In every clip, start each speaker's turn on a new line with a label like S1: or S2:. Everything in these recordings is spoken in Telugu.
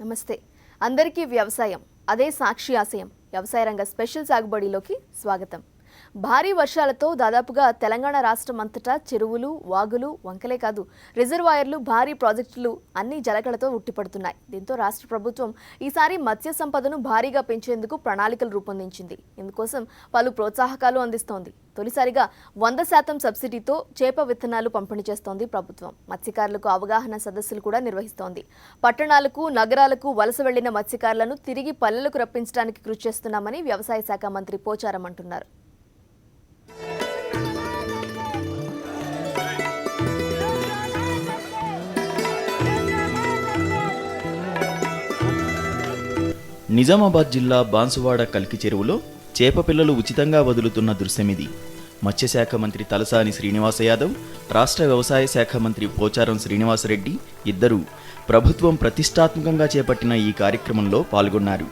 S1: నమస్తే. అందరికీ వ్యవసాయం అదే సాక్షి ఆశయం. వ్యవసాయ రంగ స్పెషల్ సాగుబడిలోకి స్వాగతం. భారీ వర్షాలతో దాదాపుగా తెలంగాణ రాష్ట్రం అంతటా చెరువులు, వాగులు, వంకలే కాదు రిజర్వాయర్లు, భారీ ప్రాజెక్టులు అన్ని జలకళతో ఉట్టిపడుతున్నాయి. దీంతో రాష్ట్ర ప్రభుత్వం ఈసారి మత్స్య సంపదను భారీగా పెంచేందుకు ప్రణాళికలు రూపొందించింది. ఇందుకోసం పలు ప్రోత్సాహకాలు అందిస్తోంది. తొలిసారిగా 100% సబ్సిడీతో చేప విత్తనాలు పంపిణీ చేస్తోంది ప్రభుత్వం. మత్స్యకారులకు అవగాహన సదస్సులు కూడా నిర్వహిస్తోంది. పట్టణాలకు, నగరాలకు వలస వెళ్లిన మత్స్యకారులను తిరిగి పల్లెలకు రప్పించడానికి కృషి చేస్తున్నామని వ్యవసాయ శాఖ మంత్రి పోచారం అంటున్నారు.
S2: నిజామాబాద్ జిల్లా బాన్సువాడ కల్కి చెరువులో చేప పిల్లలు ఉచితంగా వదులుతున్న దృశ్యమిది. మత్స్యశాఖ మంత్రి తలసాని శ్రీనివాస యాదవ్, రాష్ట్ర వ్యవసాయ శాఖ మంత్రి పోచారం శ్రీనివాసరెడ్డి ఇద్దరూ ప్రభుత్వం ప్రతిష్టాత్మకంగా చేపట్టిన ఈ కార్యక్రమంలో పాల్గొన్నారు.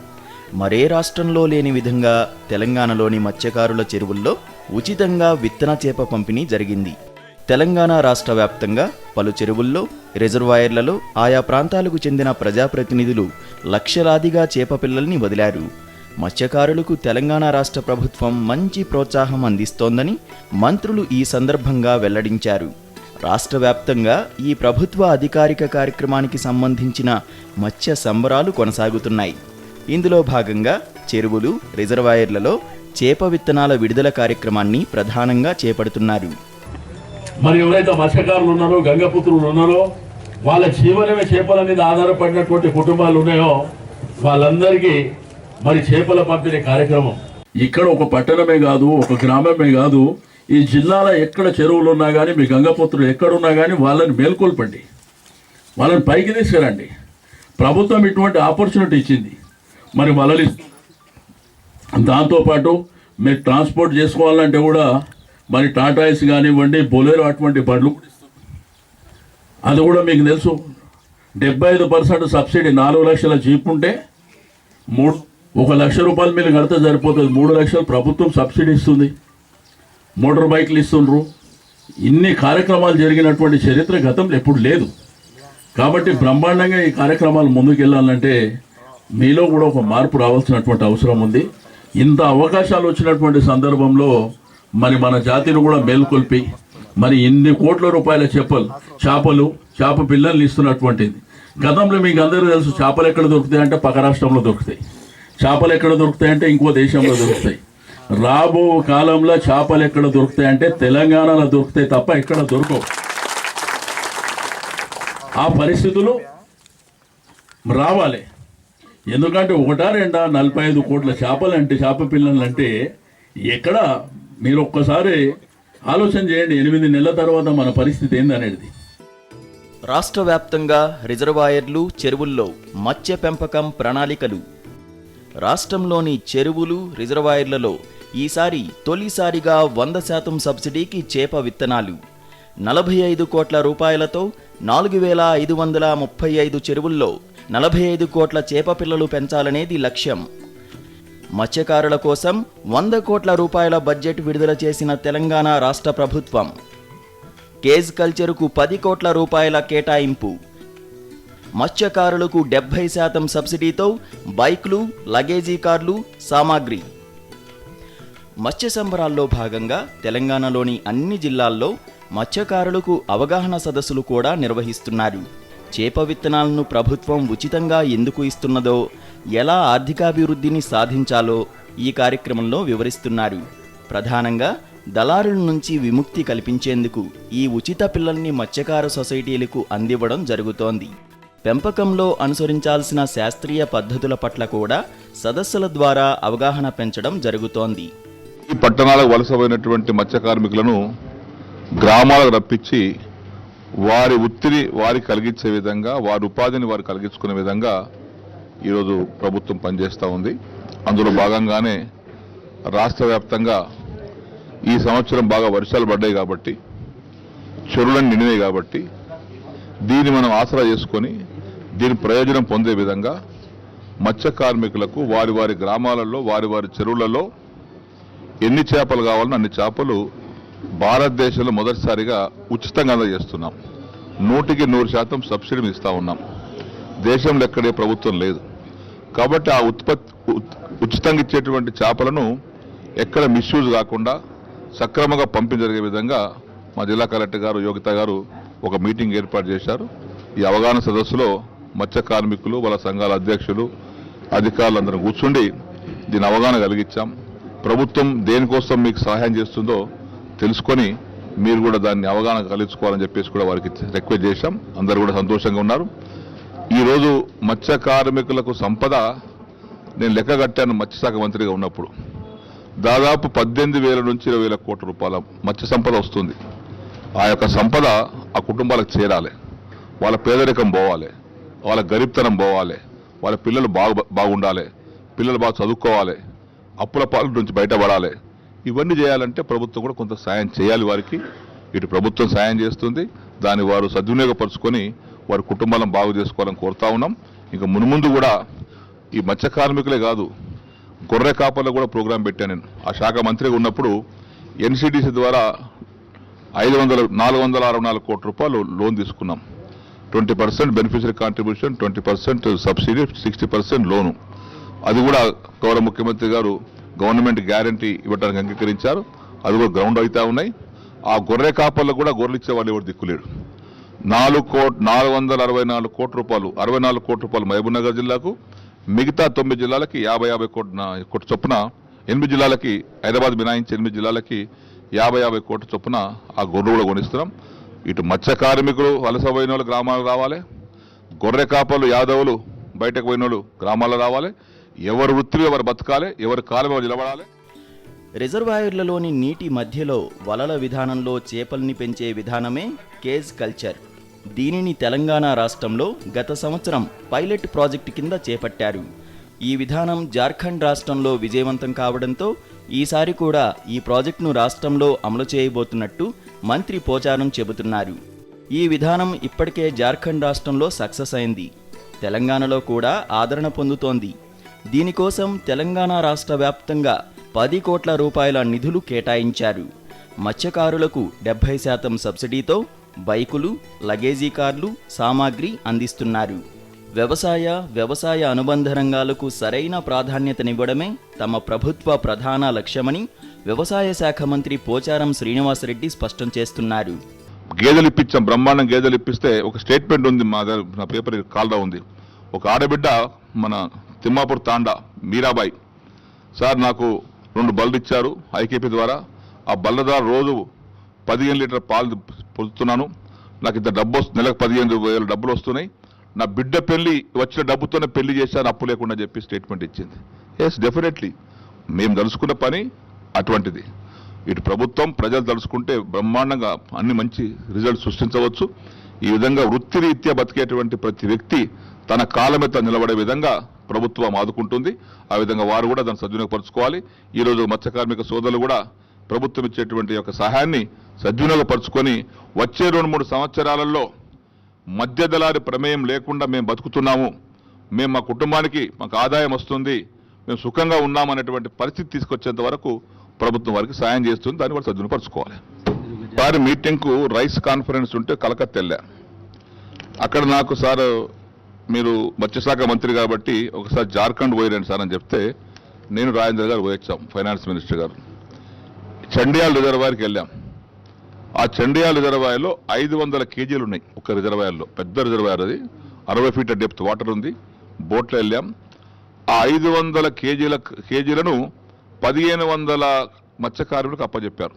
S2: మరే రాష్ట్రంలో లేని విధంగా తెలంగాణలోని మత్స్యకారుల చెరువుల్లో ఉచితంగా విత్తన చేప పంపిణీ జరిగింది. తెలంగాణ రాష్ట్ర వ్యాప్తంగా పలు చెరువుల్లో, రిజర్వాయర్లలో ఆయా ప్రాంతాలకు చెందిన ప్రజాప్రతినిధులు లక్షలాదిగా చేప పిల్లల్ని వదిలారు. మత్స్యకారులకు తెలంగాణ రాష్ట్ర ప్రభుత్వం మంచి ప్రోత్సాహం అందిస్తోందని మంత్రులు ఈ సందర్భంగా వెల్లడించారు. రాష్ట్ర వ్యాప్తంగా ఈ ప్రభుత్వ అధికారిక కార్యక్రమానికి సంబంధించిన మత్స్య సంబరాలు కొనసాగుతున్నాయి. ఇందులో భాగంగా చెరువులు, రిజర్వాయర్లలో చేప విత్తనాల విడుదల కార్యక్రమాన్ని ప్రధానంగా చేపడుతున్నారు.
S3: మరి ఎవరైతే మత్స్యకారులు ఉన్నారో, గంగపుత్రులు ఉన్నారో, వాళ్ళ జీవనమే చేపల మీద ఆధారపడినటువంటి కుటుంబాలు ఉన్నాయో వాళ్ళందరికీ మరి చేపల పంపిణీ కార్యక్రమం ఇక్కడ ఒక పట్టణమే కాదు, ఒక గ్రామమే కాదు, ఈ జిల్లాలో ఎక్కడ చెరువులు ఉన్నా కానీ, మీ గంగపుత్రులు ఎక్కడున్నా కానీ వాళ్ళని మేల్కొల్పండి, వాళ్ళని పైకి తీసుకురండి. ప్రభుత్వం ఇటువంటి ఆపర్చునిటీ ఇచ్చింది. మరి వలలు దాంతోపాటు మీరు ట్రాన్స్పోర్ట్ చేసుకోవాలంటే కూడా మరి టాటాయిస్ కానివ్వండి, బొలెరో అటువంటి బండ్లు అది కూడా మీకు తెలుసు. 75% సబ్సిడీ. 4 లక్షల జీప్ ఉంటే 1 లక్ష రూపాయలు మీరు కడితే సరిపోతుంది. 3 లక్షలు ప్రభుత్వం సబ్సిడీ ఇస్తుంది. మోటార్ బైక్లు ఇస్తుండ్రు. ఇన్ని కార్యక్రమాలు జరిగినటువంటి చరిత్ర గతంలో ఎప్పుడు లేదు. కాబట్టి బ్రహ్మాండంగా ఈ కార్యక్రమాలు ముందుకెళ్ళాలంటే మీలో కూడా ఒక మార్పు రావాల్సినటువంటి అవసరం ఉంది. ఇంత అవకాశాలు వచ్చినటువంటి సందర్భంలో మరి మన జాతిని కూడా మేల్కొల్పి మరి ఇన్ని కోట్ల రూపాయల చేపలు, చేప పిల్లల్ని ఇస్తున్నటువంటిది. గతంలో మీకు అందరూ తెలుసు, చేపలు ఎక్కడ దొరుకుతాయి అంటే పక్క రాష్ట్రంలో దొరుకుతాయి. చేపలు ఎక్కడ దొరుకుతాయి అంటే ఇంకో దేశంలో దొరుకుతాయి. రాబో కాలంలో చేపలు ఎక్కడ దొరుకుతాయి అంటే తెలంగాణలో దొరుకుతాయి తప్ప ఎక్కడ దొరకవు. ఆ పరిస్థితులు రావాలి. ఎందుకంటే 1-2 కోట్ల చేపలు అంటే, చేప పిల్లలు అంటే ఎక్కడ మీరు ఒక్కసారి ఆలోచన చేయండి. 8 నెలల తర్వాత మన పరిస్థితి ఏందనేది.
S2: రాష్ట్ర వ్యాప్తంగా రిజర్వాయర్లు, చెరువుల్లో మత్స్య పెంపకం ప్రణాళికలు. రాష్ట్రంలోని చెరువులు, రిజర్వాయర్లలో ఈసారి తొలిసారిగా 100% సబ్సిడీకి చేప విత్తనాలు. 45 కోట్ల రూపాయలతో 4535 చెరువుల్లో 45 కోట్ల చేప పిల్లలు పెంచాలనేది లక్ష్యం. మత్స్యకారుల కోసం 100 కోట్ల రూపాయల బడ్జెట్ విడుదల చేసిన తెలంగాణ రాష్ట్ర ప్రభుత్వం. కేజ్ కల్చరుకు 10 కోట్ల రూపాయల కేటాయింపు. మత్స్యకారులకు 70% సబ్సిడీతో బైక్లు, లగేజీ కార్లు, సామాగ్రి. మత్స్య సంబరాల్లో భాగంగా తెలంగాణలోని అన్ని జిల్లాల్లో మత్స్యకారులకు అవగాహన సదస్సులు కూడా నిర్వహిస్తున్నారు. చేప విత్తనాలను ప్రభుత్వం ఉచితంగా ఎందుకు ఇస్తున్నదో, ఎలా ఆర్థికాభివృద్ధిని సాధించాలో ఈ కార్యక్రమంలో వివరిస్తున్నారు. ప్రధానంగా దళారుల నుంచి విముక్తి కల్పించేందుకు ఈ ఉచిత పిల్లల్ని మత్స్యకార సొసైటీలకు అందివ్వడం జరుగుతోంది. పెంపకంలో అనుసరించాల్సిన శాస్త్రీయ పద్ధతుల పట్ల కూడా సదస్సుల ద్వారా అవగాహన పెంచడం జరుగుతోంది.
S4: ఈ పట్టణాలకు వలసపోయినటువంటి మత్స్య కార్మికులను గ్రామాలకు రప్పించి వారి వృత్తిని వారికి కలిగించే విధంగా, వారి ఉపాధిని వారు కలిగించుకునే విధంగా ఈరోజు ప్రభుత్వం పనిచేస్తూ ఉంది. అందులో భాగంగానే రాష్ట్ర వ్యాప్తంగా ఈ సంవత్సరం బాగా వర్షాలు పడ్డాయి కాబట్టి, చెరువులను నిండినాయి కాబట్టి దీన్ని మనం ఆసరా చేసుకొని దీని ప్రయోజనం పొందే విధంగా మత్స్య కార్మికులకు వారి వారి గ్రామాలలో, వారి వారి చెరువులలో ఎన్ని చేపలు కావాలన్నా అన్ని చేపలు భారతదేశంలో మొదటిసారిగా ఉచితంగా అందజేస్తున్నాం. 100% సబ్సిడీ ఇస్తూ ఉన్నాం. దేశంలో ఎక్కడే ప్రభుత్వం లేదు. కాబట్టి ఆ ఉచితంగా ఇచ్చేటువంటి చేపలను ఎక్కడ మిస్యూజ్ కాకుండా సక్రమంగా పంపిణీ జరిగే విధంగా మా జిల్లా కలెక్టర్ గారు యోగిత గారు ఒక మీటింగ్ ఏర్పాటు చేశారు. ఈ అవగాహన సదస్సులో మత్స్య కార్మికులు, వాళ్ళ సంఘాల అధ్యక్షులు, అధికారులందరూ కూర్చుండి దీని అవగాహన కలిగించాం. ప్రభుత్వం దేనికోసం మీకు సహాయం చేస్తుందో తెలుసుకొని మీరు కూడా దాన్ని అవగాహన కలిగించుకోవాలని చెప్పేసి కూడా వారికి రిక్వెస్ట్ చేశాం. అందరూ కూడా సంతోషంగా ఉన్నారు. ఈరోజు మత్స్య కార్మికులకు సంపద నేను లెక్క కట్టాను మత్స్యశాఖ మంత్రిగా ఉన్నప్పుడు. దాదాపు 18,000 నుంచి 20,000 కోట్ల రూపాయల మత్స్య సంపద వస్తుంది. ఆ యొక్క సంపద ఆ కుటుంబాలకు చేరాలి, వాళ్ళ పేదరికం పోవాలి, వాళ్ళ గరీబ్తనం పోవాలి, వాళ్ళ పిల్లలు బాగుండాలి, పిల్లలు బాగా చదువుకోవాలి, అప్పుల పాల నుంచి బయటపడాలి. ఇవన్నీ చేయాలంటే ప్రభుత్వం కూడా కొంత సాయం చేయాలి వారికి. ఇటు ప్రభుత్వం సాయం చేస్తుంది, దాన్ని వారు సద్వినియోగపరుచుకొని వారి కుటుంబాలను బాగు చేసుకోవాలని కోరుతా ఉన్నాం. ఇంకా మున్ముందు కూడా ఈ మత్స్య కార్మికులే కాదు, గొర్రె కాపర్లో కూడా ప్రోగ్రాం పెట్టాను నేను. ఆ శాఖ మంత్రిగా ఉన్నప్పుడు ఎన్సిడిసి ద్వారా 464 కోట్ల రూపాయలు లోన్ తీసుకున్నాం. 20% బెనిఫిషరీ కాంట్రిబ్యూషన్, 20% సబ్సిడీ, 60% లోను. అది కూడా గౌరవ ముఖ్యమంత్రి గారు గవర్నమెంట్ గ్యారంటీ ఇవ్వడానికి అంగీకరించారు. అది కూడా గ్రౌండ్ అవుతా ఉన్నాయి. ఆ గొర్రె కాపర్లకు కూడా గొర్రెలు ఇచ్చే వాళ్ళు ఎవరు దిక్కులేడు. 464 కోట్ల రూపాయలు, 64 కోట్ల రూపాయలు మహబూబ్నగర్ జిల్లాకు, మిగతా 9 జిల్లాలకి 50 కోట్ల చొప్పున, 8 జిల్లాలకి హైదరాబాద్ మినాయించి 8 జిల్లాలకి 50 కోట్ల చొప్పున ఆ గొర్రెలు కూడా కొనిస్తున్నాం. ఇటు మత్స్య కార్మికులు వలస పోయిన వాళ్ళు గ్రామాలకు రావాలి, గొర్రె కాపర్లు యాదవులు బయటకు పోయిన వాళ్ళు గ్రామాల్లో రావాలి. ఎవరు వృత్తిలో ఎవరు బతకాలి, ఎవరి కాలం ఎవరు నిలబడాలి.
S2: రిజర్వాయర్లలోని నీటి మధ్యలో వలల విధానంలో చేపల్ని పెంచే విధానమే కేజ్ కల్చర్. దీనిని తెలంగాణ రాష్ట్రంలో గత సంవత్సరం పైలట్ ప్రాజెక్టు కింద చేపట్టారు. ఈ విధానం జార్ఖండ్ రాష్ట్రంలో విజయవంతం కావడంతో ఈసారి కూడా ఈ ప్రాజెక్టును రాష్ట్రంలో అమలు చేయబోతున్నట్టు మంత్రి పోచారం చెబుతున్నారు. ఈ విధానం ఇప్పటికే జార్ఖండ్ రాష్ట్రంలో సక్సెస్ అయింది. తెలంగాణలో కూడా ఆదరణ పొందుతోంది. దీనికోసం తెలంగాణ రాష్ట్ర వ్యాప్తంగా 10 కోట్ల రూపాయల నిధులు కేటాయించారు. మత్స్యకారులకు 70% సబ్సిడీతో బైకులు, లగేజీ కార్లు, సామాగ్రి అందిస్తున్నారు. వ్యవసాయ అనుబంధ రంగాలకు సరైన ప్రాధాన్యతనివ్వడమే తమ ప్రభుత్వ ప్రధాన లక్ష్యమని వ్యవసాయ శాఖ మంత్రి పోచారం శ్రీనివాసరెడ్డి స్పష్టం చేస్తున్నారు.
S4: గేదెలు ఇప్పించాం, బ్రహ్మాండం గేదెలు ఇప్పిస్తే ఒక స్టేట్మెంట్ ఉంది, నా పేపర్ కాల్డా ఉంది. ఒక ఆడబిడ్డ మన తిమ్మాపూర్ తాండా మీరాబాయి, సార్ నాకు 2 బళ్ళు ఇచ్చారు ఐకేపీ ద్వారా. ఆ బళ్ళ ద్వారా రోజు 15 లీటర్ పాలు పొందుతున్నాను. నాకు ఇంత డబ్బు వస్తుంది, నెలకు 15,000 డబ్బులు వస్తున్నాయి. నా బిడ్డ పెళ్లి వచ్చిన డబ్బుతోనే పెళ్లి చేశాను అప్పు లేకుండా చెప్పి స్టేట్మెంట్ ఇచ్చింది. ఎస్, డెఫినెట్లీ మేము తలుసుకున్న పని అటువంటిది. ఇటు ప్రభుత్వం ప్రజలు తలుసుకుంటే బ్రహ్మాండంగా అన్ని మంచి రిజల్ట్ సృష్టించవచ్చు. ఈ విధంగా వృత్తిరీత్యా బతికేటువంటి ప్రతి వ్యక్తి తన కాలం మీద నిలబడే విధంగా ప్రభుత్వం ఆదుకుంటుంది. ఆ విధంగా వారు కూడా దాన్ని సద్వినియోగపరచుకోవాలి. ఈరోజు మత్స్య కార్మిక సోదరులు కూడా ప్రభుత్వం ఇచ్చేటువంటి యొక్క సహాయాన్ని సద్వినియోగపరచుకొని వచ్చే 2-3 సంవత్సరాలలో మధ్య దళారి ప్రమేయం లేకుండా మేము బతుకుతున్నాము, మేము మా కుటుంబానికి మాకు ఆదాయం వస్తుంది, మేము సుఖంగా ఉన్నామనేటువంటి పరిస్థితి తీసుకొచ్చేంత వరకు ప్రభుత్వం వారికి సాయం చేస్తుంది. దాన్ని కూడా సద్వినియోగపరచుకోవాలి. వారి మీటింగ్కు రైస్ కాన్ఫరెన్స్ ఉంటే కలకత్తా వెళ్ళా. అక్కడ నాకు సార్ మీరు మత్స్యశాఖ మంత్రి కాబట్టి ఒకసారి జార్ఖండ్ పోయిరండి సార్ అని చెప్తే నేను రాజేంద్ర గారు పోయొచ్చాం, ఫైనాన్స్ మినిస్టర్ గారు. చండియాల్ రిజర్వాయర్కి వెళ్ళాం. ఆ చండియాల్ రిజర్వాయర్లో 500 కేజీలు ఉన్నాయి. ఒక రిజర్వాయర్లో, పెద్ద రిజర్వాయర్ అది, 60 ఫీట్ డెప్త్ వాటర్ ఉంది. బోట్లో వెళ్ళాం. ఆ 500 కేజీలను 1500 మత్స్య కార్మికులకు అప్పచెప్పారు.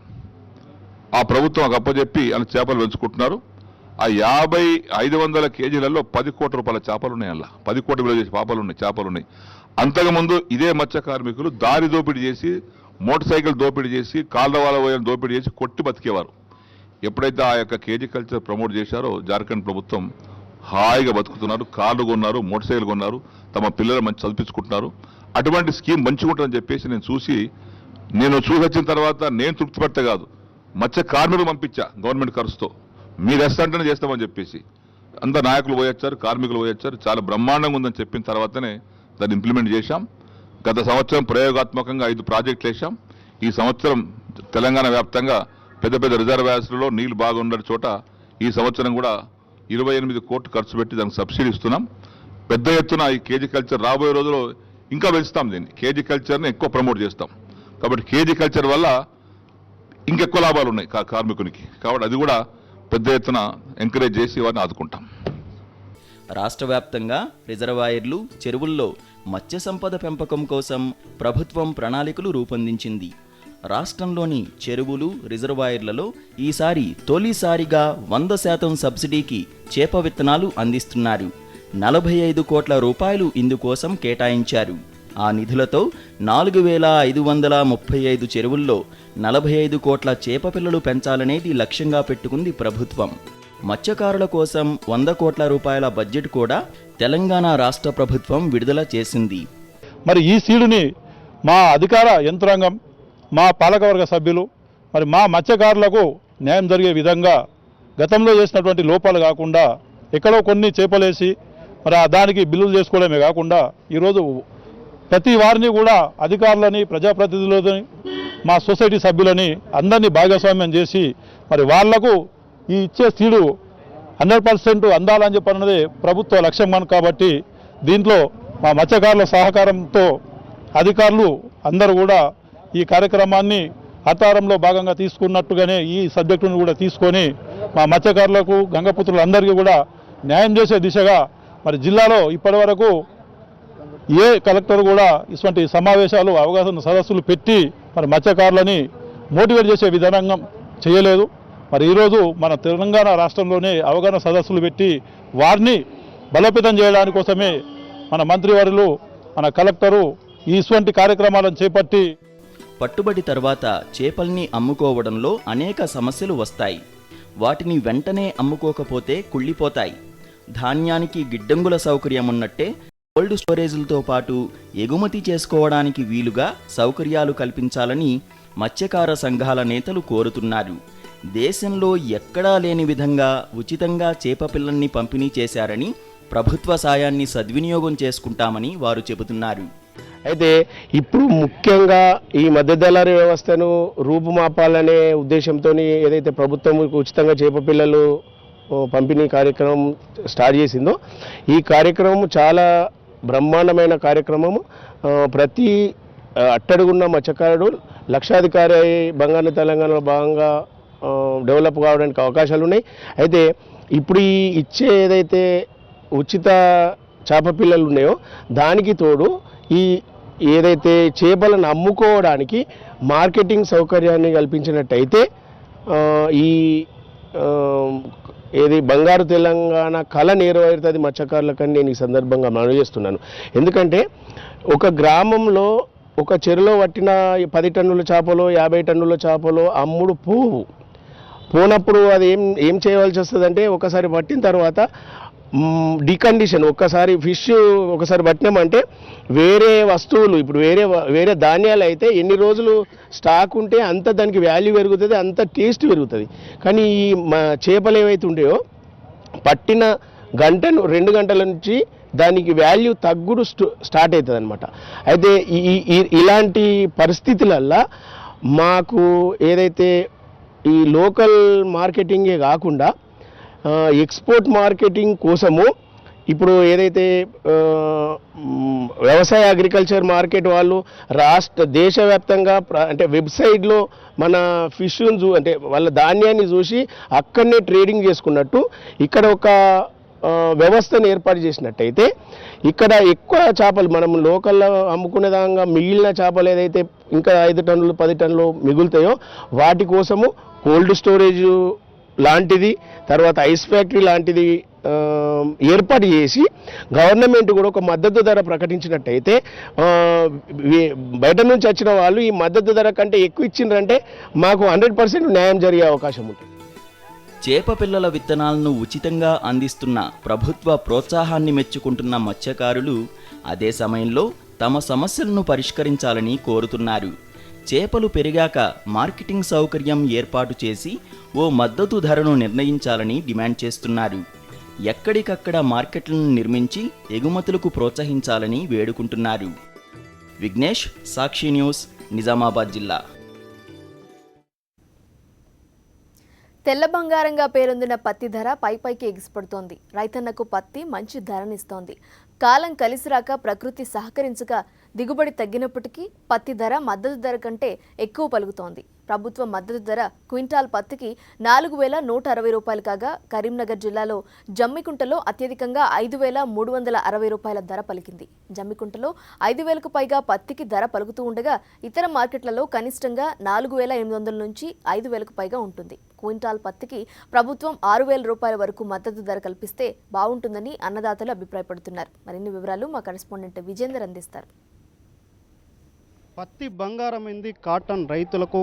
S4: ఆ ప్రభుత్వం అప్పచెప్పి అలా చేపలు పెంచుకుంటున్నారు. ఆ 500 కేజీలలో 10 కోట్ల రూపాయల చేపలు ఉన్నాయి. అలా 10 కోట్ల విలువ చేసే చేపలు ఉన్నాయి. అంతకుముందు ఇదే మత్స్య కార్మికులు దారి దోపిడీ చేసి, మోటార్ సైకిల్ దోపిడీ చేసి, కాళ్ళవాల పోయిన దోపిడీ చేసి కొట్టి బతికేవారు. ఎప్పుడైతే ఆ యొక్క కేజీ కల్చర్ ప్రమోట్ చేశారో జార్ఖండ్ ప్రభుత్వం హాయిగా బతుకుతున్నారు, కార్లు కొన్నారు, మోటార్ సైకిల్ కొన్నారు, తమ పిల్లలు మంచి చదివించుకుంటున్నారు. అటువంటి స్కీమ్ మంచిగా ఉంటుందని చెప్పేసి నేను చూసి వచ్చిన తర్వాత నేను తృప్తి పడితే కాదు, మత్స్య కార్మికులు పంపించా గవర్నమెంట్ ఖర్చుతో. మీరు ఎస్తంటేనే చేస్తామని చెప్పేసి అందరు నాయకులు పోయొచ్చారు, కార్మికులు పోయొచ్చారు. చాలా బ్రహ్మాండంగా ఉందని చెప్పిన తర్వాతనే దాన్ని ఇంప్లిమెంట్ చేశాం. గత సంవత్సరం ప్రయోగాత్మకంగా 5 ప్రాజెక్టులు వేశాం. ఈ సంవత్సరం తెలంగాణ వ్యాప్తంగా పెద్ద పెద్ద రిజర్వాయర్స్లో నీళ్లు బాగున్న చోట ఈ సంవత్సరం కూడా 28 కోట్లు ఖర్చు పెట్టి దానికి సబ్సిడీ ఇస్తున్నాం. పెద్ద ఎత్తున ఈ కేజీ కల్చర్ రాబోయే రోజుల్లో ఇంకా పెంచుతాం. దీన్ని కేజీ కల్చర్ని ఎక్కువ ప్రమోట్ చేస్తాం. కాబట్టి కేజీ కల్చర్ వల్ల ఇంకెక్కువ లాభాలు ఉన్నాయి కార్మికునికి. కాబట్టి అది కూడా పెద్ద ఎత్తున ఎంకరేజ్ చేసి వారిని ఆదుకుంటాం.
S2: రాష్ట్ర వ్యాప్తంగా రిజర్వాయర్లు, చెరువుల్లో మత్స్య సంపద పెంపకం కోసం ప్రభుత్వం ప్రణాళికలు రూపొందించింది. రాష్ట్రంలోని చెరువులు, రిజర్వాయర్లలో ఈసారి తొలిసారిగా 100% సబ్సిడీకి చేప విత్తనాలు అందిస్తున్నారు. 45 కోట్ల రూపాయలు ఇందుకోసం కేటాయించారు. ఆ నిధులతో 4535 చెరువుల్లో 45 కోట్ల చేప పిల్లలు పెంచాలనేది లక్ష్యంగా పెట్టుకుంది ప్రభుత్వం. మత్స్యకారుల కోసం 100 కోట్ల రూపాయల బడ్జెట్ కూడా తెలంగాణ రాష్ట్ర ప్రభుత్వం విడుదల చేసింది.
S5: మరి ఈ సీడుని మా అధికార యంత్రాంగం, మా పాలకవర్గ సభ్యులు మరి మా మత్స్యకారులకు న్యాయం జరిగే విధంగా గతంలో చేసినటువంటి లోపాలు కాకుండా ఎక్కడో కొన్ని చేపలేసి మరి దానికి బిల్లులు చేసుకోవడమే కాకుండా ఈరోజు ప్రతి వారిని కూడా అధికారులని, ప్రజాప్రతినిధులని, మా సొసైటీ సభ్యులని అందరినీ భాగస్వామ్యం చేసి మరి వాళ్లకు ఈ ఇచ్చే సీడు 100% అందాలని చెప్పన్నది ప్రభుత్వ లక్ష్యం కాబట్టి దీంట్లో మా మత్స్యకారుల సహకారంతో అధికారులు అందరూ కూడా ఈ కార్యక్రమాన్ని ఆధారంలో భాగంగా తీసుకున్నట్టుగానే ఈ సబ్జెక్టును కూడా తీసుకొని మా మత్స్యకారులకు, గంగపుత్రులందరికీ కూడా న్యాయం చేసే దిశగా మరి జిల్లాలో ఇప్పటివరకు ఏ కలెక్టర్ కూడా ఇటువంటి సమావేశాలు, అవగాహన సదస్సులు పెట్టి మరి మత్స్యకారులని మోటివేట్ చేసే విధానం చేయలేదు. మరి ఈరోజు మన తెలంగాణ రాష్ట్రంలోనే అవగాహన సదస్సులు పెట్టి వారిని బలోపేతం చేయడానికి కోసమే మన మంత్రివర్యులు, మన కలెక్టరు ఇటువంటి కార్యక్రమాలను చేపట్టి
S2: పట్టుబడి తర్వాత చేపల్ని అమ్ముకోవడంలో అనేక సమస్యలు వస్తాయి. వాటిని వెంటనే అమ్ముకోకపోతే కుళ్ళిపోతాయి. ధాన్యానికి గిడ్డంగుల సౌకర్యం ఉన్నట్టే కోల్డ్ స్టోరేజీలతో పాటు ఎగుమతి చేసుకోవడానికి వీలుగా సౌకర్యాలు కల్పించాలని మత్స్యకార సంఘాల నేతలు కోరుతున్నారు. దేశంలో ఎక్కడా లేని విధంగా ఉచితంగా చేప పిల్లల్ని పంపిణీ చేశారని, ప్రభుత్వ సాయాన్ని సద్వినియోగం చేసుకుంటామని వారు చెబుతున్నారు.
S6: అయితే ఇప్పుడు ముఖ్యంగా ఈ మధ్య దళారీ వ్యవస్థను రూపుమాపాలనే ఉద్దేశంతో ఏదైతే ప్రభుత్వం ఉచితంగా చేప పిల్లలు పంపిణీ కార్యక్రమం స్టార్ట్ చేసిందో ఈ కార్యక్రమం చాలా బ్రహ్మాండమైన కార్యక్రమము. ప్రతి అట్టడుగున్న మత్స్యకారుడు లక్షాధికారి బంగారు తెలంగాణలో భాగంగా డెవలప్ కావడానికి అవకాశాలు ఉన్నాయి. అయితే ఇప్పుడు ఈ ఇచ్చే ఏదైతే ఉచిత చేప పిల్లలు ఉన్నాయో దానికి తోడు ఈ ఏదైతే చేపలను అమ్ముకోవడానికి మార్కెటింగ్ సౌకర్యాన్ని కల్పించినట్టయితే ఈ ఏది బంగారు తెలంగాణ కళ నెరవేరుతుంది మత్స్యకారులకని నేను ఈ సందర్భంగా మనవి చేస్తున్నాను. ఎందుకంటే ఒక గ్రామంలో ఒక చెరువులో పట్టిన 10 టన్నుల చేపలో 50 టన్నుల చేపలో అమ్ముడు పోనప్పుడు అది ఏం చేయవలసి వస్తుందంటే ఒకసారి పట్టిన తర్వాత డికండిషన్, ఒక్కసారి ఫిష్ ఒకసారి పట్టినామంటే వేరే వస్తువులు ఇప్పుడు వేరే ధాన్యాలు అయితే ఎన్ని రోజులు స్టాక్ ఉంటే అంత దానికి వాల్యూ పెరుగుతుంది, అంత టేస్ట్ పెరుగుతుంది. కానీ ఈ చేపలు ఏవైతే ఉంటాయో పట్టిన 2 గంటల నుంచి దానికి వాల్యూ తగ్గుడు స్టార్ట్ అవుతుంది అనమాట. అయితే ఇలాంటి పరిస్థితులల్లో మాకు ఏదైతే ఈ లోకల్ మార్కెటింగే కాకుండా ఎక్స్పోర్ట్ మార్కెటింగ్ కోసము ఇప్పుడు ఏదైతే వ్యవసాయ అగ్రికల్చర్ మార్కెట్ వాళ్ళు దేశవ్యాప్తంగా అంటే వెబ్సైట్లో మన ఫిష్ను అంటే వాళ్ళ ధాన్యాన్ని చూసి అక్కడనే ట్రేడింగ్ చేసుకున్నట్టు ఇక్కడ ఒక వ్యవస్థను ఏర్పాటు చేసినట్టయితే ఇక్కడ ఎక్కువ చేపలు మనం లోకల్లో అమ్ముకునే దాకా మిగిలిన చేపలు ఏదైతే ఇంకా 5 టన్నులు 10 టన్నులు మిగులుతాయో వాటి కోసము కోల్డ్ స్టోరేజ్ లాంటిది, తర్వాత ఐస్ ఫ్యాక్టరీ లాంటిది ఏర్పాటు చేసి గవర్నమెంట్ కూడా ఒక మద్దతు ధర ప్రకటించినట్టయితే బయట నుంచి వచ్చిన వాళ్ళు ఈ మద్దతు ధర కంటే ఎక్కువ ఇచ్చిండ్రంటే మాకు 100% న్యాయం జరిగే అవకాశం ఉంటుంది.
S2: చేప పిల్లల విత్తనాలను ఉచితంగా అందిస్తున్న ప్రభుత్వ ప్రోత్సాహాన్ని మెచ్చుకుంటున్న మత్స్యకారులు అదే సమయంలో తమ సమస్యలను పరిష్కరించాలని కోరుతున్నారు. చేపలు పెరిగాక మార్కెటింగ్ సౌకర్యం ఏర్పాటు చేసి ఓ మద్దతు ధరను నిర్ణయించాలని డిమాండ్ చేస్తున్నారు. ఎక్కడికక్కడ మార్కెట్లను నిర్మించి ఎగుమతులకు ప్రోత్సహించాలని వేడుకుంటున్నారు. విఘ్నేష్, సాక్షి న్యూస్, నిజామాబాద్ జిల్లా.
S1: తెల్ల బంగారంగా పేరొందిన పత్తి ధర పైకి ఎగిసిపడుతోంది. రైతన్నకు పత్తి మంచి ధరనిస్తోంది. కాలం కలిసిరాక ప్రకృతి సహకరించక దిగుబడి తగ్గినప్పటికీ పత్తి ధర మద్దతు ధర కంటే ఎక్కువ పలుకుతోంది. ప్రభుత్వ మద్దతు ధర క్వింటాల్ పత్తికి 4,160 రూపాయలు కాగా కరీంనగర్ జిల్లాలో జమ్మికుంటలో అత్యధికంగా 5,360 రూపాయల ధర పలికింది. జమ్మికుంటలో 5,000కు పైగా పత్తికి ధర పలుకుతూ ఉండగా ఇతర మార్కెట్లలో కనిష్టంగా 4,800 నుంచి 5,000కు పైగా ఉంటుంది. క్వింటాల్ పత్తికి ప్రభుత్వం 6,000 రూపాయల వరకు మద్దతు ధర కల్పిస్తే బాగుంటుందని అన్నదాతలు అభిప్రాయపడుతున్నారు. మరిన్ని వివరాలు మా కరెస్పాండెంట్ విజేందర్ అందిస్తారు.
S7: పత్తి బంగారమైంది. కాటన్ రైతులకు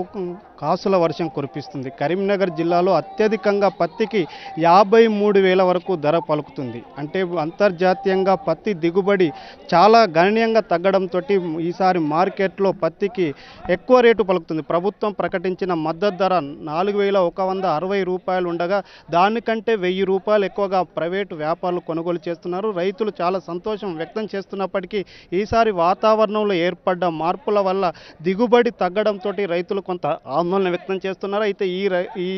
S7: కాసుల వర్షం కురిపిస్తుంది. కరీంనగర్ జిల్లాలో అత్యధికంగా పత్తికి 53,000 వరకు ధర పలుకుతుంది. అంటే అంతర్జాతీయంగా పత్తి దిగుబడి చాలా గణనీయంగా తగ్గడంతో ఈసారి మార్కెట్లో పత్తికి ఎక్కువ రేటు పలుకుతుంది. ప్రభుత్వం ప్రకటించిన మద్దతు ధర 4,160 రూపాయలు ఉండగా దానికంటే 1,000 రూపాయలు ఎక్కువగా ప్రైవేటు వ్యాపారులు కొనుగోలు చేస్తున్నారు. రైతులు చాలా సంతోషం వ్యక్తం చేస్తున్నప్పటికీ ఈసారి వాతావరణంలో ఏర్పడ్డ మార్పుల వల్ల దిగుబడి తగ్గడంతో రైతులు కొంత ఆందోళన వ్యక్తం చేస్తున్నారు. అయితే ఈ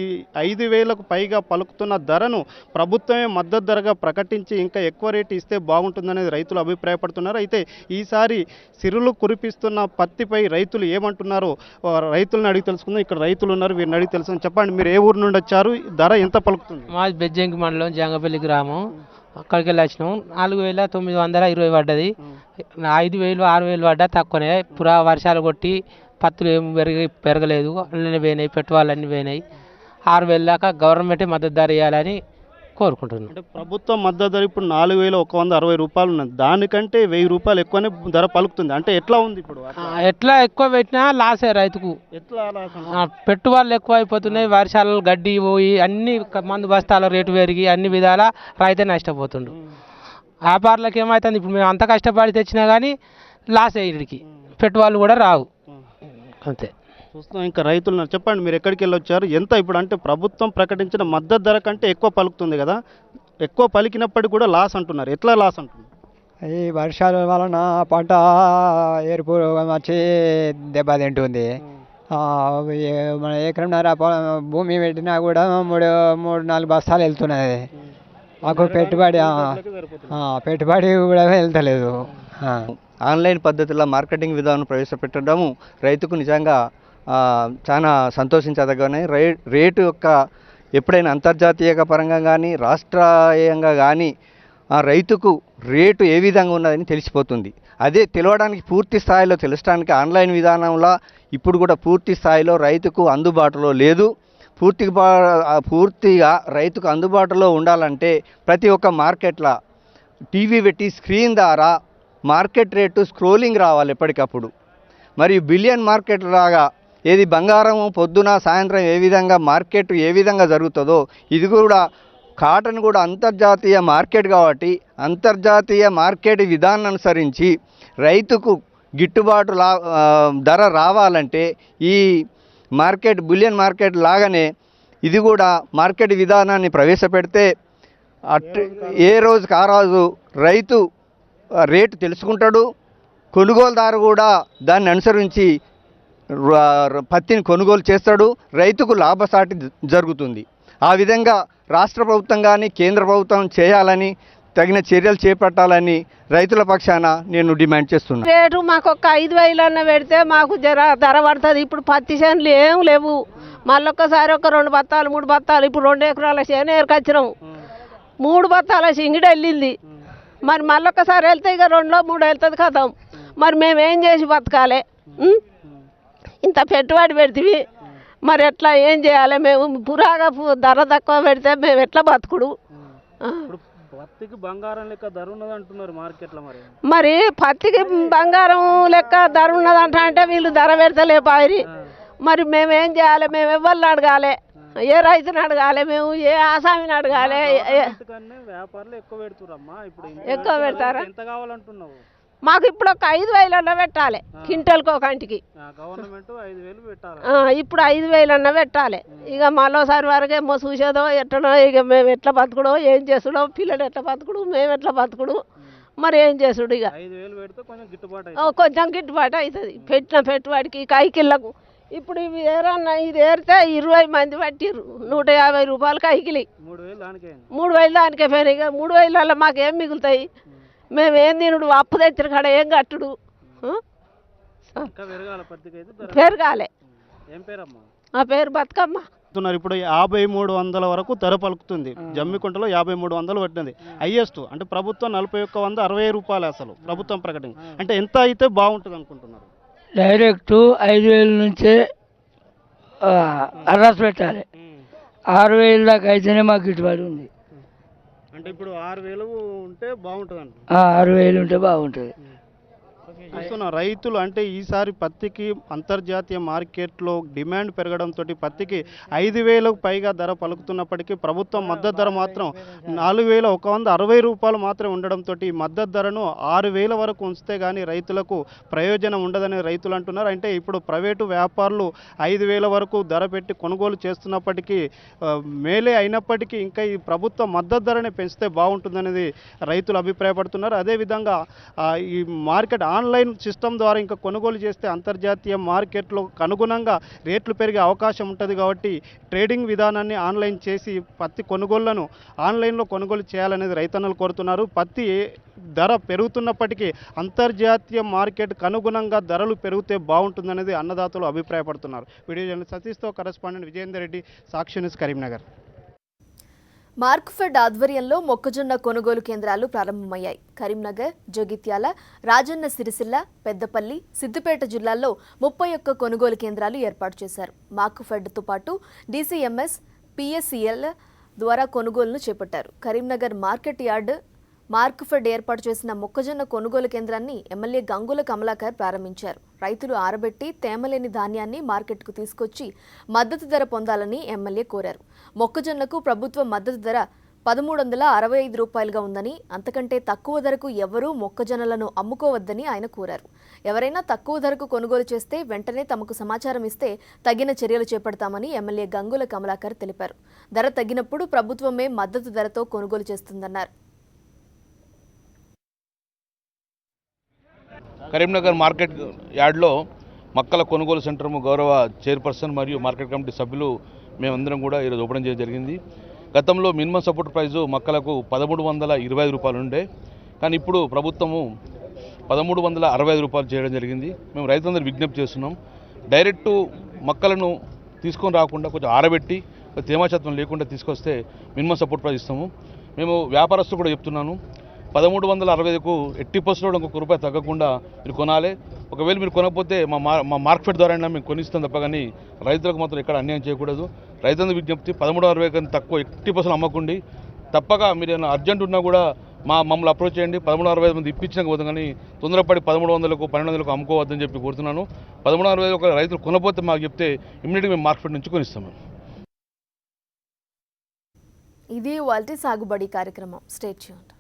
S7: 5,000కు పైగా పలుకుతున్న ధరను ప్రభుత్వమే మద్దతు ధరగా ప్రకటించి ఇంకా ఎక్కువ రేటు ఇస్తే బాగుంటుందనేది రైతులు అభిప్రాయపడుతున్నారు. అయితే ఈసారి సిరులు కురిపిస్తున్న పత్తిపై రైతులు ఏమంటున్నారో రైతులను అడిగి తెలుసుకుందాం. ఇక్కడ రైతులు ఉన్నారు, వీరిని అడిగి తెలుసుకుందాం. చెప్పండి, మీరు ఏ ఊరు నుండి వచ్చారు? ధర ఎంత పలుకుతుంది?
S8: మాది బెజ్జంకి మండలం జంగపల్లి గ్రామం. అక్కడికి వెళ్ళి వచ్చినాం. 4,920 పడ్డది. 5,000 6,000 పడ్డా తక్కువనే. పురా వర్షాలు కొట్టి పత్తులు ఏం పెరగలేదు. అన్నీ పోయినాయి, పెట్టుబడులన్నీ పోయినాయి. 6,000 దాకా గవర్నమెంటే మద్దతు ధర ఇవ్వాలని కోరుకుంటున్నాం.
S7: అంటే ప్రభుత్వం మద్దతు ధర ఇప్పుడు 4,160 రూపాయలు ఉన్నది. దానికంటే 1,000 రూపాయలు ఎక్కువనే ధర పలుకుతుంది. అంటే ఎట్లా ఉంది ఇప్పుడు?
S8: ఎట్లా ఎక్కువ పెట్టినా లాసే రైతుకు.
S7: ఎట్లా
S8: పెట్టుబడులు ఎక్కువ అయిపోతున్నాయి. వర్షాలు గడ్డి పోయి అన్ని మందు బస్తాల రేటు పెరిగి అన్ని విధాలా రైతే నష్టపోతుండు. వ్యాపారులకు ఏమవుతుంది, ఇప్పుడు మేము అంత కష్టపడి తెచ్చినా కానీ లాస్ అయ్యేటికి పెట్టుబడులు కూడా రావు. అంతే
S7: చూస్తున్నాం. ఇంకా రైతులు చెప్పండి, మీరు ఎక్కడికి వెళ్ళి వచ్చారు? ఎంత ఇప్పుడు అంటే ప్రభుత్వం ప్రకటించిన మద్దతు ధర కంటే ఎక్కువ పలుకుతుంది కదా, ఎక్కువ పలికినప్పటికీ కూడా లాస్ అంటున్నారు. ఎట్లా లాస్ అంటున్నారు?
S9: ఈ వర్షాల వలన పంట ఎరుపు వచ్చి దెబ్బతింటుంది. మన ఎకరంన్నర భూమి పెట్టినా కూడా 3-4 బస్తాలు వెళ్తున్నది. మాకు పెట్టుబడి కూడా వెళ్తలేదు.
S10: ఆన్లైన్ పద్ధతిలో మార్కెటింగ్ విధానం ప్రవేశపెట్టడము రైతుకు నిజంగా చాలా సంతోషించదగ్గనే. రేటు యొక్క ఎప్పుడైనా అంతర్జాతీయ పరంగా కానీ రాష్ట్రీయంగా కానీ రైతుకు రేటు ఏ విధంగా ఉన్నదని తెలిసిపోతుంది. అదే తెలవడానికి పూర్తి స్థాయిలో తెలుసడానికి ఆన్లైన్ విధానంలో ఇప్పుడు కూడా పూర్తి స్థాయిలో రైతుకు అందుబాటులో లేదు. పూర్తిగా రైతుకు అందుబాటులో ఉండాలంటే ప్రతి ఒక్క మార్కెట్లో టీవీ పెట్టి స్క్రీన్ ద్వారా మార్కెట్ రేటు స్క్రోలింగ్ రావాలి ఎప్పటికప్పుడు. మరియు బిలియన్ మార్కెట్ లాగా ఏది బంగారం పొద్దున సాయంత్రం ఏ విధంగా మార్కెట్ ఏ విధంగా జరుగుతుందో ఇది కూడా కాటన్ కూడా అంతర్జాతీయ మార్కెట్ కాబట్టి అంతర్జాతీయ మార్కెట్ విధానం అనుసరించి రైతుకు గిట్టుబాటు ధర రావాలంటే ఈ మార్కెట్ బిలియన్ మార్కెట్ లాగానే ఇది కూడా మార్కెట్ విధానాన్ని ప్రవేశపెడితే ఏ రోజుకి ఆ రోజు రైతు రేటు తెలుసుకుంటాడు. కొనుగోలుదారు కూడా దాన్ని అనుసరించి పత్తిని కొనుగోలు చేస్తాడు. రైతుకు లాభసాటి జరుగుతుంది. ఆ విధంగా రాష్ట్ర ప్రభుత్వం కానీ కేంద్ర ప్రభుత్వం చేయాలని తగిన చర్యలు చేపట్టాలని రైతుల పక్షాన నేను డిమాండ్ చేస్తున్నాను.
S11: రేటు మాకు ఒక 5,000 పెడితే మాకు ధర పడుతుంది. ఇప్పుడు పత్తి చేనులు ఏం లేవు. మళ్ళొక్కసారి ఒక 2 బత్తాలు 3 బత్తాలు ఇప్పుడు 2 ఎకరాల చేను ఏరుకొచ్చినాం. 3 బత్తాల సింగిడి వెళ్ళింది. మరి మళ్ళొక్కసారి వెళ్తే ఇక 2-3 వెళ్తుంది కథం. మరి మేమేం చేసి బతకాలి? ఇంత పెట్టుబడి పెడితే మరి ఎట్లా ఏం చేయాలి? మేము పురాగా ధర తక్కువ పెడితే మేము ఎట్లా బతుకుడు?
S7: పత్తికి బంగారం లెక్క ధర ఉన్నది అంటున్నారు మార్కెట్లో.
S11: మరి పత్తికి బంగారం లెక్క ధర ఉన్నదంట అంటే వీళ్ళు ధర పెడతలే పారి. మరి మేమేం చేయాలి? మేము ఎవరిని అడగాలి? ఏ రైతుని అడగాలి? మేము ఏ ఆసామిని అడగాలి?
S7: వ్యాపారులు ఎక్కువ పెడుతురమ్మా. ఇప్పుడు
S11: ఎక్కువ పెడతారా?
S7: ఎంత కావాలంటున్నావు?
S11: మాకు ఇప్పుడు ఒక 5,000 పెట్టాలి క్వింటల్కి ఒక కంటికి.
S7: గవర్నమెంట్ 5,000 పెట్టాలి.
S11: ఇప్పుడు 5,000 పెట్టాలి. ఇక మరోసారి వరకు ఏమో చూసేదో ఎట్టనో ఇక మేము ఎట్లా బతుకుడో ఏం చేసుడో పిల్లలు ఎట్లా బతుకుడు మేము ఎట్లా బతుకుడు మరి ఏం చేసుడు? ఇక
S7: 5,000 పెడితే కొంచెం
S11: గిట్టుబాటు అవుతుంది. పెట్టిన పెట్టుబడికి కైకిళ్ళకు. ఇప్పుడు ఇవి ఏరన్నా ఇది ఏరితే 20 మంది పట్టిర్రు 150 రూపాయలు కైకిలి.
S7: 3,000
S11: దానికే పోయినాయి. ఇక 3,000 మాకేం మిగులుతాయి? మేమేం తినుడు అప్పు తెచ్చిన కాడ ఏం కట్టుడు పెరగాలి. నా పేరు బతుకమ్మ.
S7: ఇప్పుడు 5300 వరకు ధర పలుకుతుంది. జమ్మికుంటలో 5300 పట్టినది హైయెస్ట్. అంటే ప్రభుత్వం 4160 రూపాయలు అసలు ప్రభుత్వం ప్రకటన. అంటే ఎంత అయితే బాగుంటుంది అనుకుంటున్నారు?
S12: డైరెక్ట్ 5000 నుంచే అర్రస్ పెట్టాలి. 6000 దాకా అయితేనే మాకు గిట్టుబాటు ఉంది.
S7: అంటే ఇప్పుడు 6000 ఉంటే బాగుంటుంది అంట.
S12: 6000 ఉంటే బాగుంటుంది.
S7: చూస్తున్న రైతులు అంటే ఈసారి పత్తికి అంతర్జాతీయ మార్కెట్లో డిమాండ్ పెరగడంతో పత్తికి 5000కు పైగా ధర పలుకుతున్నప్పటికీ ప్రభుత్వం మద్దతు ధర మాత్రం 4160 రూపాయలు మాత్రమే ఉండడంతో ఈ మద్దతు ధరను 6000 వరకు ఉంచితే కానీ రైతులకు ప్రయోజనం ఉండదని రైతులు అంటున్నారు. అంటే ఇప్పుడు ప్రైవేటు వ్యాపారులు 5000 వరకు ధర పెట్టి కొనుగోలు చేస్తున్నప్పటికీ మేలే అయినప్పటికీ ఇంకా ఈ ప్రభుత్వ మద్దతు ధరనే పెంచితే బాగుంటుందనేది రైతులు అభిప్రాయపడుతున్నారు. అదేవిధంగా ఈ మార్కెట్ ఆన్లైన్ సిస్టమ్ ద్వారా ఇంకా కొనుగోలు చేస్తే అంతర్జాతీయ మార్కెట్లో అనుగుణంగా రేట్లు పెరిగే అవకాశం ఉంటుంది. కాబట్టి ట్రేడింగ్ విధానాన్ని ఆన్లైన్ చేసి పత్తి కొనుగోళ్లను ఆన్లైన్లో కొనుగోలు చేయాలనేది రైతన్నలు కోరుతున్నారు. పత్తి ధర పెరుగుతున్నప్పటికీ అంతర్జాతీయ మార్కెట్కు అనుగుణంగా ధరలు పెరిగితే బాగుంటుందనేది అన్నదాతలు అభిప్రాయపడుతున్నారు. వీడియో జర్నలిస్ట్ సతీష్తో కరెస్పాండెంట్ విజయేందర్ రెడ్డి, సాక్షి న్యూస్, కరీంనగర్.
S1: మార్క్ఫెడ్ ఆధ్వర్యంలో మొక్కజొన్న కొనుగోలు కేంద్రాలు ప్రారంభమయ్యాయి. కరీంనగర్, జగిత్యాల, రాజన్న సిరిసిల్ల, పెద్దపల్లి, సిద్దిపేట జిల్లాల్లో 31 కొనుగోలు కేంద్రాలు ఏర్పాటు చేశారు. మార్క్ఫెడ్తో పాటు DCMS, PSCL ద్వారా కొనుగోలును చేపట్టారు. కరీంనగర్ మార్కెట్ యార్డ్ మార్క్ఫెడ్ ఏర్పాటు చేసిన మొక్కజొన్న కొనుగోలు కేంద్రాన్ని ఎమ్మెల్యే గంగుల కమలాకర్ ప్రారంభించారు. రైతులు ఆరబెట్టి తేమలేని ధాన్యాన్ని మార్కెట్కు తీసుకొచ్చి మద్దతు ధర పొందాలని ఎమ్మెల్యే కోరారు. మొక్కజొన్నకు ప్రభుత్వ మద్దతు ధర 1365 రూపాయలుగా ఉందని, అంతకంటే తక్కువ ధరకు ఎవరూ మొక్కజొన్నలను అమ్ముకోవద్దని ఆయన కోరారు. ఎవరైనా తక్కువ ధరకు కొనుగోలు చేస్తే వెంటనే తమకు సమాచారం ఇస్తే తగిన చర్యలు చేపడతామని ఎమ్మెల్యే గంగుల కమలాకర్ తెలిపారు. ధర తగ్గినప్పుడు ప్రభుత్వమే మద్దతు ధరతో కొనుగోలు చేస్తుందన్నారు.
S13: కరీంనగర్ మార్కెట్ యార్డ్లో మక్కల కొనుగోలు సెంటర్ గౌరవ చైర్పర్సన్ మరియు మార్కెట్ కమిటీ సభ్యులు మేమందరం కూడా ఈరోజు ఓపెన్ చేయడం జరిగింది. గతంలో మినిమం సపోర్ట్ ప్రైజు మక్కలకు 1325 రూపాయలు ఉండే, కానీ ఇప్పుడు ప్రభుత్వము 1365 రూపాయలు చేయడం జరిగింది. మేము రైతులందరూ విజ్ఞప్తి చేస్తున్నాం, డైరెక్టు మక్కలను తీసుకొని రాకుండా కొంచెం ఆరబెట్టి తేమాశాతం లేకుండా తీసుకొస్తే మినిమం సపోర్ట్ ప్రైజ్ ఇస్తాము. మేము వ్యాపారస్తులు కూడా చెప్తున్నాను, 1365కు 80% ఇంకొక రూపాయి తగ్గకుండా మీరు కొనాలి. ఒకవేళ మీరు కొనకపోతే మా మార్కెట్ ద్వారా అయినా మేము కొనిస్తాం తప్ప కానీ రైతులకు మాత్రం ఎక్కడ అన్యాయం చేయకూడదు. రైతుల విజ్ఞప్తి 1360 కన్నా తక్కువ 80% అమ్మకండి. తప్పక మీరు ఏమైనా అర్జెంట్ ఉన్నా కూడా మమ్మల్ని అప్రోచ్ చేయండి. 1365 మంది ఇప్పించినాక పోతాం కానీ తొందరపడి 1300కు 1200కు అమ్ముకోవద్దని చెప్పి కోరుతున్నాను. 1360 ఒక రైతులు కొనకపోతే మాకు చెప్తే ఇమ్మీడియట్గా మేము మార్కెట్ నుంచి కొనిస్తాము.
S1: ఇది వాల్టీ సాగుబడి కార్యక్రమం. Stay tuned.